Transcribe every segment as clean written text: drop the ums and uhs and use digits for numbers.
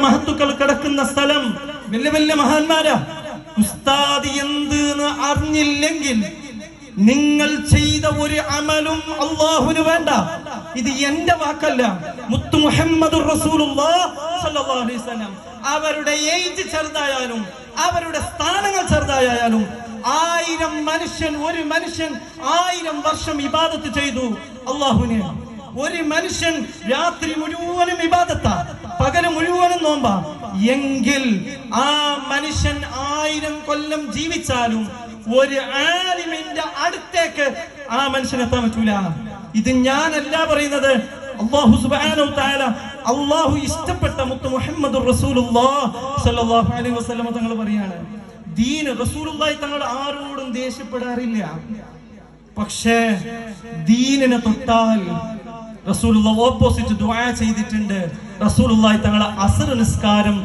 മഹത്തുക്കൾ കിടക്കുന്ന സ്ഥലം, വലിയ വലിയ മഹാന്മാരാ. ഉസ്താദ് എന്തെന്ന് അറിഞ്ഞില്ലെങ്കിൽ നിങ്ങൾ ചെയ്ത ഒരു അമലും അല്ലാഹുവിന് വേണ്ട. ഇത് എന്റെ വാക്കല്ല, മുത്തു മുഹമ്മദുർ റസൂലുള്ളാഹി സ്വല്ലല്ലാഹു അലൈഹി വസല്ലം അവരുടെ ഏജ് ചെറുതായാലും അവരുടെ സ്ഥാനങ്ങൾ ചെറുതായാലും 1000 മനുഷ്യൻ, ഒരു മനുഷ്യൻ 1000 വർഷം ഇബാദത്ത് ചെയ്തു അല്ലാഹുവിനെ. ഒരു മനുഷ്യൻ രാത്രി മുഴുവനും ഇബാദത്താ, പകല് മുഴുവനും നോമ്പാ എങ്കിൽ ആ മനുഷ്യൻ 1000 കൊല്ലം ജീവിച്ചാലും ഒരു ആലിമിന്റെ അടുത്തേക്ക് ആ മനുഷ്യൻ എത്താൻ പറ്റൂല. ഇത് ഞാനല്ല പറയുന്നത്, അല്ലാഹു സുബ്ഹാനഹു തആല, അല്ലാഹു ഇഷ്ടപ്പെട്ട മുത്ത് മുഹമ്മദുർ റസൂലുള്ളാഹി സ്വല്ലല്ലാഹു അലൈഹി വസല്ലം തങ്ങൾ പറയാണ്, ദീൻ റസൂലുള്ളാഹി തങ്ങൾ ആരോടും ദേഷ്യപ്പെടാറില്ല. പക്ഷേ ദീനിനെ തൊട്ടാൽ റസൂലുള്ളാഹി ഓപ്പോസിറ്റ് ദുആ ചെയ്തിട്ടുണ്ട്. റസൂലുള്ളാഹി തങ്ങളെ അസ്ർ നിസ്കാരം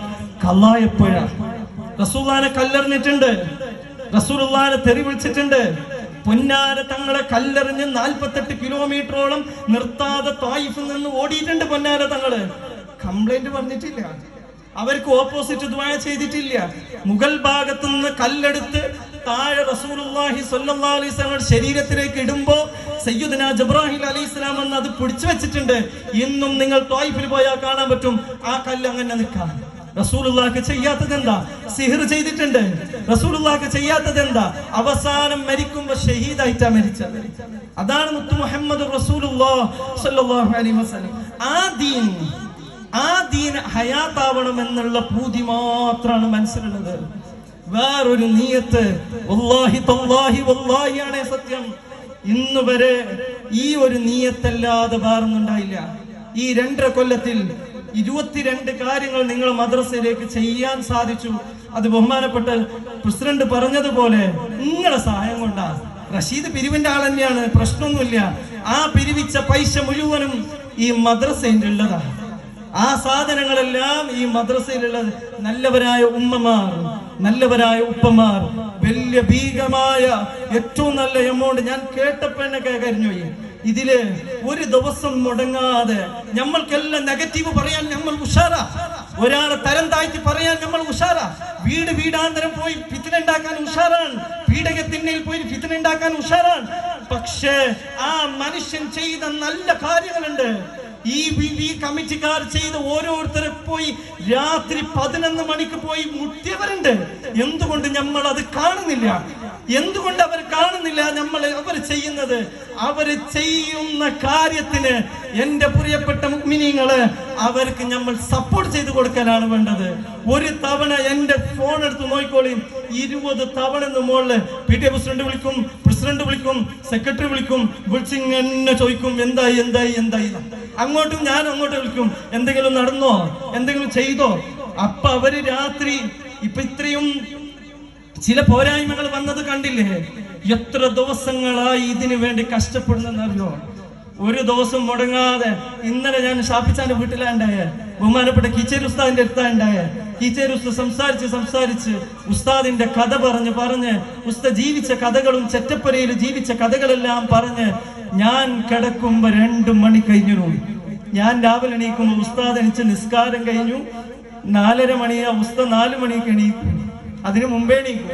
ഖളായപ്പോഴാണ്. റസൂലുള്ളാഹിനെ കല്ലെറിഞ്ഞിട്ടുണ്ട്, റസൂലുള്ളാഹിനെ തെറി വിളിച്ചിട്ടുണ്ട്. പൊന്നാര തങ്ങളെ കല്ലെറിഞ്ഞ് 48 കിലോമീറ്ററോളം നിർത്താതെ ത്വായിഫിൽ നിന്ന് ഓടിയിട്ടുണ്ട്. പൊന്നാര തങ്ങള് കംപ്ലൈന്റ് പറഞ്ഞിട്ടില്ല, അവർക്ക് ഓപ്പോസിറ്റ് ദുആ ചെയ്തിട്ടില്ല. മുഗൾ ഭാഗത്തു നിന്ന് കല്ലെടുത്ത് താഴെ റസൂലുള്ളാഹി സ്വല്ലല്ലാഹു അലൈഹി വസല്ലം ശരീരത്തിലേക്ക് ഇടുമ്പോ സയ്യിദുനാ ജിബ്രീൽ അലൈഹിസ്സലാം എന്ന് അത് പിടിച്ചു വെച്ചിട്ടുണ്ട്. ഇന്നും നിങ്ങൾ ത്വായിഫിൽ പോയാൽ കാണാൻ പറ്റും ആ കല്ല് അങ്ങനെ നിൽക്കാം. റസൂലുള്ളാഹിക്ക് ചെയ്യാത്തത് എന്താ? സിഹർ ചെയ്തിട്ടുണ്ട്. റസൂലുള്ളാഹിക്ക് ചെയ്യാത്തത് എന്താ? അവസാനം മരിക്കുമ്പോ ഷഹീദായിട്ടാ മരിച്ചത്. അതാണ് മുത്തു മുഹമ്മദ് റസൂലുള്ളാഹി സ്വല്ലല്ലാഹു അലൈഹി വസല്ലം. ആ ദീൻ ഹയാത്താവണം എന്നുള്ള പൂതി മാത്രമാണ് മനസ്സിലുള്ളത്. വേറൊരു നിയത്ത് വല്ലാഹി തല്ലാഹി വല്ലാഹിയാണ് സത്യം, ഇന്ന് വരെ ഈ ഒരു നിയത്തല്ലാതെ വേറൊന്നുണ്ടായില്ല. ഈ 2.5 കൊല്ലത്തിൽ 22 കാര്യങ്ങൾ നിങ്ങൾ മദ്രസയിലേക്ക് ചെയ്യാൻ സാധിച്ചു. അത് ബഹുമാനപ്പെട്ട പ്രസിഡന്റ് പറഞ്ഞതുപോലെ നിങ്ങളുടെ സഹായം കൊണ്ടാ. റഷീദ് പിരിവിന്റെ ആൾ തന്നെയാണ്, പ്രശ്നമൊന്നുമില്ല. ആ പിരിവിച്ച പൈസ മുഴുവനും ഈ മദ്രസയിൽ ഉള്ളതാ. ആ സാധനങ്ങളെല്ലാം ഈ മദ്രസയിലുള്ളത്. നല്ലവരായ ഉമ്മമാർ, നല്ലവരായ ഉപ്പമാർ, വലിയ ഭീകരമായ ഏറ്റവും നല്ല എമൗണ്ട് ഞാൻ കേട്ടപ്പോഴൊക്കെ കരിഞ്ഞുപോയി. ഇതില് ഒരു ദിവസം മുടങ്ങാതെ നമ്മൾക്കെല്ലാം നെഗറ്റീവ് പറയാൻ നമ്മൾ ഉഷാറാ, ഒരാളെ തരം താഴ്ത്തി പറയാൻ നമ്മൾ ഉഷാറാ, വീടാന്തരം പോയി ഫിത്ന ഉണ്ടാക്കാൻ ഉഷാറാണ്, പീഡകത്തിന്നയിൽ പോയി ഫിത്ന ഉണ്ടാക്കാൻ ഉഷാറാണ്. പക്ഷേ ആ മനുഷ്യൻ ചെയ്ത നല്ല കാര്യങ്ങളുണ്ട്. ഈ കമ്മിറ്റിക്കാർ ചെയ്ത് ഓരോരുത്തരെ പോയി രാത്രി 11 മണിക്ക് പോയി മുട്ടിയവരുണ്ട്. എന്തുകൊണ്ട് നമ്മൾ അത് കാണുന്നില്ല? എന്തുകൊണ്ട് അവർ കാണുന്നില്ല? അവർ ചെയ്യുന്നത്, അവര് ചെയ്യുന്ന കാര്യത്തിന് എന്റെ പ്രിയപ്പെട്ട മുഅ്മിനീങ്ങളെ അവർക്ക് നമ്മൾ സപ്പോർട്ട് ചെയ്ത് കൊടുക്കാനാണ് വേണ്ടത്. ഒരു തവണ എന്റെ ഫോൺ എടുത്ത് നോക്കിക്കോളി, 20 തവണ മുകളിൽ PTA പ്രസിഡന്റ് വിളിക്കും, സെക്രട്ടറി വിളിച്ചിങ്ങനെ ചോദിക്കും എന്തായി. അങ്ങോട്ടും ഞാൻ അങ്ങോട്ട് വിളിക്കും, എന്തെങ്കിലും നടന്നോ, എന്തെങ്കിലും ചെയ്തോ. അപ്പൊ അവര് രാത്രി ഇപ്പൊ ഇത്രയും ചില പോരായ്മകൾ വന്നത് കണ്ടില്ലേ? എത്ര ദിവസങ്ങളായി ഇതിനു വേണ്ടി കഷ്ടപ്പെടുന്നറിയോ? ഒരു ദിവസം മുടങ്ങാതെ. ഇന്നലെ ഞാൻ ഷാഫിച്ചാന്റെ വീട്ടിലാണ്ടായ, ബഹുമാനപ്പെട്ട കീച്ചേരി ഉസ്താദിന്റെ അടുത്താണ്ടായ. കീച്ചേരി ഉസ്താദ് സംസാരിച്ച് ഉസ്താദിന്റെ കഥ പറഞ്ഞ് ഉസ്താദ് ജീവിച്ച കഥകളും ചെറ്റപ്പുരയിൽ ജീവിച്ച കഥകളെല്ലാം പറഞ്ഞ് ഞാൻ കിടക്കുമ്പോ 2 മണി കഴിഞ്ഞു. ഞാൻ രാവിലെ എണീക്കുമ്പോ ഉസ്താദ് എണീച്ച് നിസ്കാരം കഴിഞ്ഞു. 4:30 മണിയാ, ഉസ്താദ് 4 മണിക്ക് എണീക്കും. അതിനു മുമ്പേ എണീക്കും.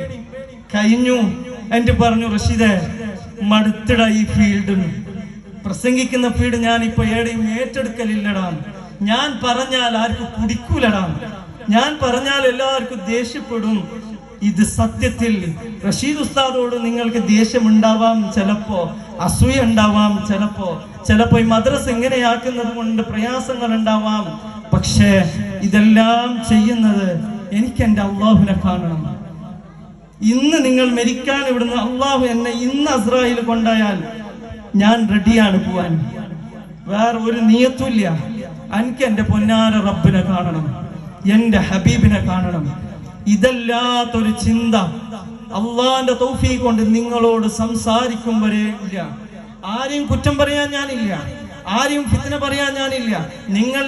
കഴിഞ്ഞു എന്നിട്ട് പറഞ്ഞു, റഷീദേ മടുത്തിട ഈ ഫീൽഡിന്, പ്രസംഗിക്കുന്ന ഫീൽഡ് ഞാൻ ഇപ്പൊ എവിടെയും ഏറ്റെടുക്കലില്ലടാ. ഞാൻ പറഞ്ഞാൽ ആർക്കും പിടിക്കൂലടാ, ഞാൻ പറഞ്ഞാൽ എല്ലാവർക്കും ദേഷ്യപ്പെടും. ഇത് സത്യത്തിൽ റഷീദ് ഉസ്താദോട് നിങ്ങൾക്ക് ദേഷ്യമുണ്ടാവാം, ചിലപ്പോ അസൂയ ഉണ്ടാവാം, ചിലപ്പോ ഈ മദ്രസ ഇങ്ങനെയാക്കുന്നത് കൊണ്ട് പ്രയാസങ്ങൾ ഉണ്ടാവാം. പക്ഷേ ഇതെല്ലാം ചെയ്യുന്നത് എനിക്ക് എൻ്റെ അള്ളാഹുവിനെ കാണണം. ഇന്ന് നിങ്ങൾ മരിക്കാൻ ഇവിടുന്ന് അള്ളാഹു എന്നെ ഇന്ന് അസ്രായിൽ കൊണ്ടായാൽ ഞാൻ റെഡിയാണ് പോവാൻ. വേറെ ഒരു നിയത്തുമില്ല. എനിക്ക് എൻ്റെ പൊന്നാര റബ്ബിനെ കാണണം, എൻ്റെ ഹബീബിനെ കാണണം. ഇതല്ലാത്തൊരു ചിന്ത അള്ളാന്റെ തൗഫീഖ് കൊണ്ട് നിങ്ങളോട് സംസാരിക്കുമ്പോഴേ ഇല്ല. ആരെയും കുറ്റം പറയാൻ ഞാനില്ല, ആരെയും ഫിത്ന പറയാൻ ഞാനില്ല. നിങ്ങൾ